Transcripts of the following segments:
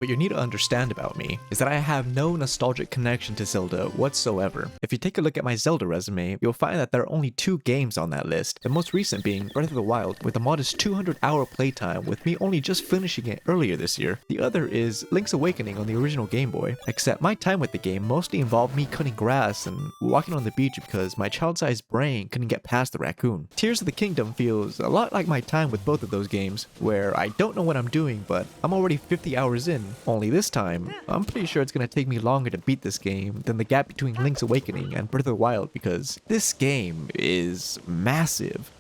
What you need to understand about me is that I have no nostalgic connection to Zelda whatsoever. If you take a look at my Zelda resume, you'll find that there are only 2 games on that list, the most recent being Breath of the Wild with a modest 200-hour playtime with me only just finishing it earlier this year. The other is Link's Awakening on the original Game Boy, except my time with the game mostly involved me cutting grass and walking on the beach because my child-sized brain couldn't get past the raccoon. Tears of the Kingdom feels a lot like my time with both of those games, where I don't know what I'm doing, but I'm already 50 hours in. Only this time, I'm pretty sure it's gonna take me longer to beat this game than the gap between Link's Awakening and Breath of the Wild because this game is massive.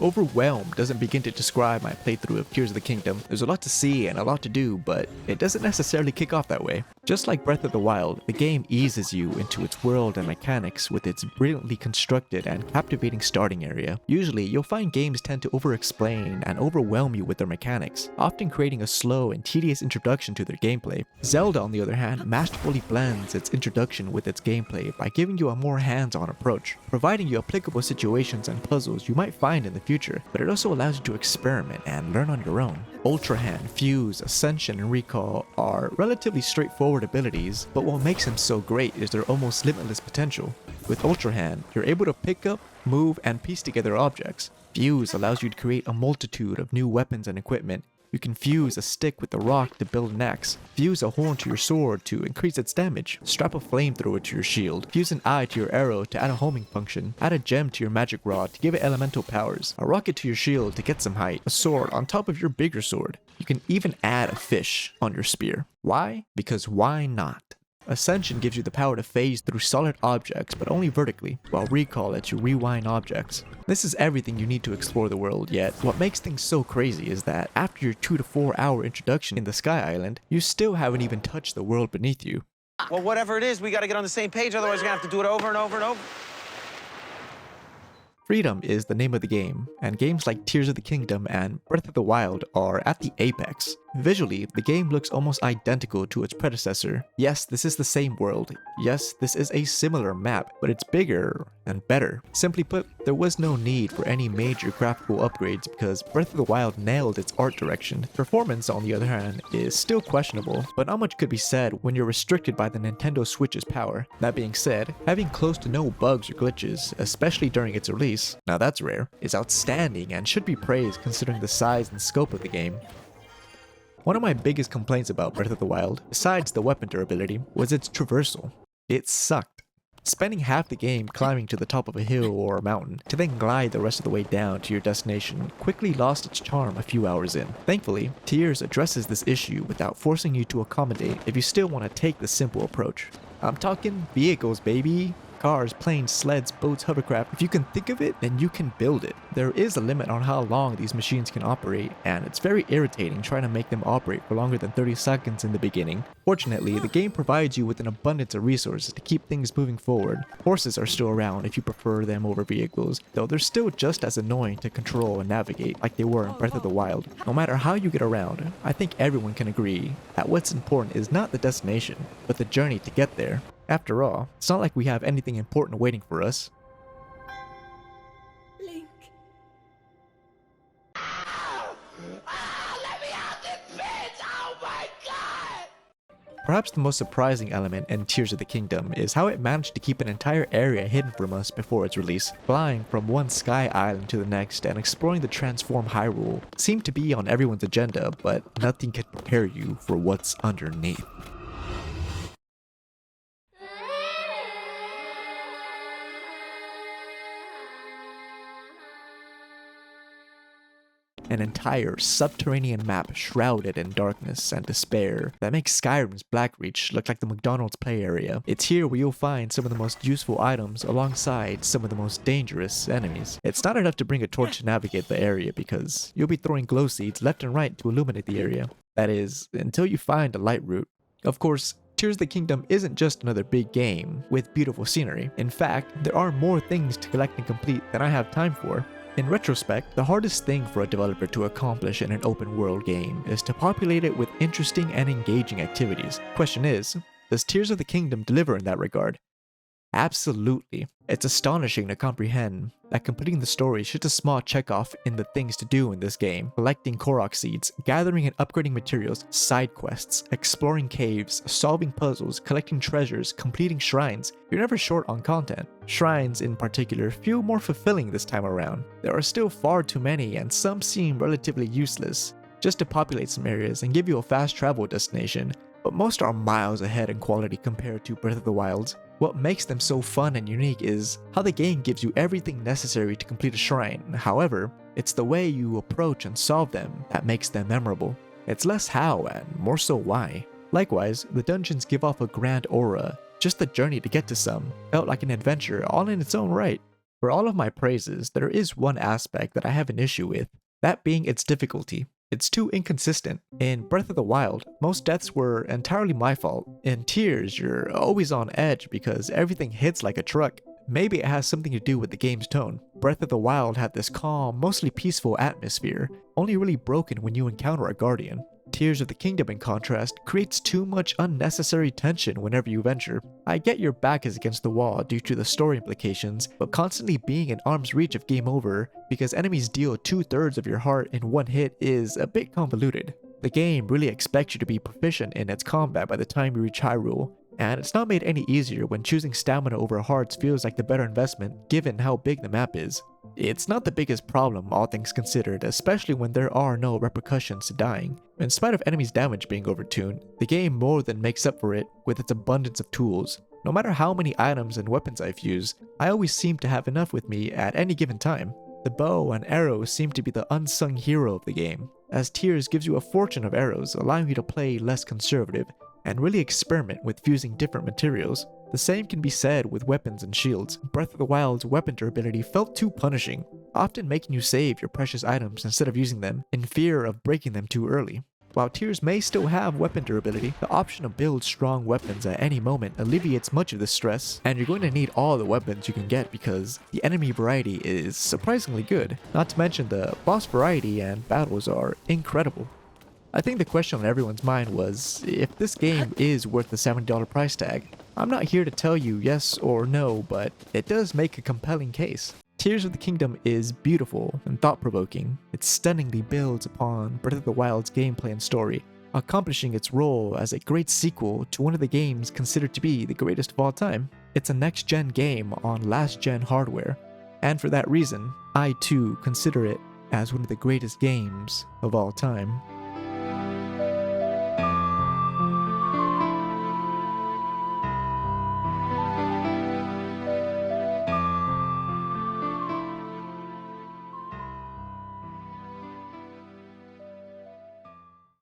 Overwhelmed doesn't begin to describe my playthrough of Tears of the Kingdom. There's a lot to see and a lot to do, but it doesn't necessarily kick off that way. Just like Breath of the Wild, the game eases you into its world and mechanics with its brilliantly constructed and captivating starting area. Usually, you'll find games tend to over-explain and overwhelm you with their mechanics, often creating a slow and tedious introduction to their gameplay. Zelda, on the other hand, masterfully blends its introduction with its gameplay by giving you a more hands-on approach, providing you applicable situations and puzzles you might find in the future, but it also allows you to experiment and learn on your own. Ultra Hand, Fuse, Ascension, and Recall are relatively straightforward abilities, but what makes them so great is their almost limitless potential. With Ultra Hand, you're able to pick up, move, and piece together objects. Fuse allows you to create a multitude of new weapons and equipment. You can fuse a stick with a rock to build an axe, fuse a horn to your sword to increase its damage, strap a flamethrower to your shield, fuse an eye to your arrow to add a homing function, add a gem to your magic rod to give it elemental powers, a rocket to your shield to get some height, a sword on top of your bigger sword. You can even add a fish on your spear. Why? Because why not? Ascension gives you the power to phase through solid objects, but only vertically, while Recall lets you rewind objects. This is everything you need to explore the world, yet what makes things so crazy is that after your 2 to 4 hour introduction in the Sky Island, you still haven't even touched the world beneath you. Well, whatever it is, we gotta get on the same page, otherwise we're gonna have to do it over and over and over. Freedom is the name of the game, and games like Tears of the Kingdom and Breath of the Wild are at the apex. Visually, the game looks almost identical to its predecessor. Yes, this is the same world. Yes, this is a similar map, but it's bigger and better. Simply put, there was no need for any major graphical upgrades because Breath of the Wild nailed its art direction. Performance, on the other hand, is still questionable, but not much could be said when you're restricted by the Nintendo Switch's power. That being said, having close to no bugs or glitches, especially during its release, now that's rare, is outstanding and should be praised considering the size and scope of the game. One of my biggest complaints about Breath of the Wild, besides the weapon durability, was its traversal. It sucked. Spending half the game climbing to the top of a hill or a mountain, to then glide the rest of the way down to your destination, quickly lost its charm a few hours in. Thankfully, Tears addresses this issue without forcing you to accommodate if you still want to take the simple approach. I'm talking vehicles, baby! Cars, planes, sleds, boats, hovercraft. If you can think of it, then you can build it. There is a limit on how long these machines can operate, and it's very irritating trying to make them operate for longer than 30 seconds in the beginning. Fortunately, the game provides you with an abundance of resources to keep things moving forward. Horses are still around if you prefer them over vehicles, though they're still just as annoying to control and navigate like they were in Breath of the Wild. No matter how you get around, I think everyone can agree that what's important is not the destination, but the journey to get there. After all, it's not like we have anything important waiting for us. Link. Let me out this bitch! Oh my god! Perhaps the most surprising element in Tears of the Kingdom is how it managed to keep an entire area hidden from us before its release. Flying from one sky island to the next and exploring the transformed Hyrule seemed to be on everyone's agenda, but nothing could prepare you for what's underneath. An entire subterranean map shrouded in darkness and despair that makes Skyrim's Blackreach look like the McDonald's play area. It's here where you'll find some of the most useful items alongside some of the most dangerous enemies. It's not enough to bring a torch to navigate the area because you'll be throwing glow seeds left and right to illuminate the area. That is, until you find a light route. Of course, Tears of the Kingdom isn't just another big game with beautiful scenery. In fact, there are more things to collect and complete than I have time for. In retrospect, the hardest thing for a developer to accomplish in an open world game is to populate it with interesting and engaging activities. Question is, Does Tears of the Kingdom deliver in that regard? Absolutely. It's astonishing to comprehend that completing the story is just a small checkoff in the things to do in this game. Collecting Korok seeds, gathering and upgrading materials, side quests, exploring caves, solving puzzles, collecting treasures, completing shrines. You're never short on content. Shrines in particular feel more fulfilling this time around. There are still far too many and some seem relatively useless, just to populate some areas and give you a fast travel destination, but most are miles ahead in quality compared to Breath of the Wild. What makes them so fun and unique is how the game gives you everything necessary to complete a shrine. However, it's the way you approach and solve them that makes them memorable. It's less how and more so why. Likewise, the dungeons give off a grand aura. Just the journey to get to some felt like an adventure all in its own right. For all of my praises, there is one aspect that I have an issue with, that being its difficulty. It's too inconsistent. In Breath of the Wild, most deaths were entirely my fault. In Tears, you're always on edge because everything hits like a truck. Maybe it has something to do with the game's tone. Breath of the Wild had this calm, mostly peaceful atmosphere, only really broken when you encounter a guardian. Tears of the Kingdom, in contrast, creates too much unnecessary tension whenever you venture. I get your back is against the wall due to the story implications, but constantly being in arm's reach of game over because enemies deal 2/3 of your heart in one hit is a bit convoluted. The game really expects you to be proficient in its combat by the time you reach Hyrule, and it's not made any easier when choosing stamina over hearts feels like the better investment given how big the map is. It's not the biggest problem, all things considered, especially when there are no repercussions to dying. In spite of enemies' damage being overtuned, the game more than makes up for it with its abundance of tools. No matter how many items and weapons I've used, I always seem to have enough with me at any given time. The bow and arrows seem to be the unsung hero of the game, as Tears gives you a fortune of arrows, allowing you to play less conservative and really experiment with fusing different materials. The same can be said with weapons and shields. Breath of the Wild's weapon durability felt too punishing, often making you save your precious items instead of using them, in fear of breaking them too early. While Tears may still have weapon durability, the option to build strong weapons at any moment alleviates much of the stress, and you're going to need all the weapons you can get because the enemy variety is surprisingly good. Not to mention the boss variety and battles are incredible. I think the question on everyone's mind was if this game is worth the $70 price tag. I'm not here to tell you yes or no, but it does make a compelling case. Tears of the Kingdom is beautiful and thought-provoking. It stunningly builds upon Breath of the Wild's gameplay and story, accomplishing its role as a great sequel to one of the games considered to be the greatest of all time. It's a next-gen game on last-gen hardware, and for that reason, I too consider it as one of the greatest games of all time.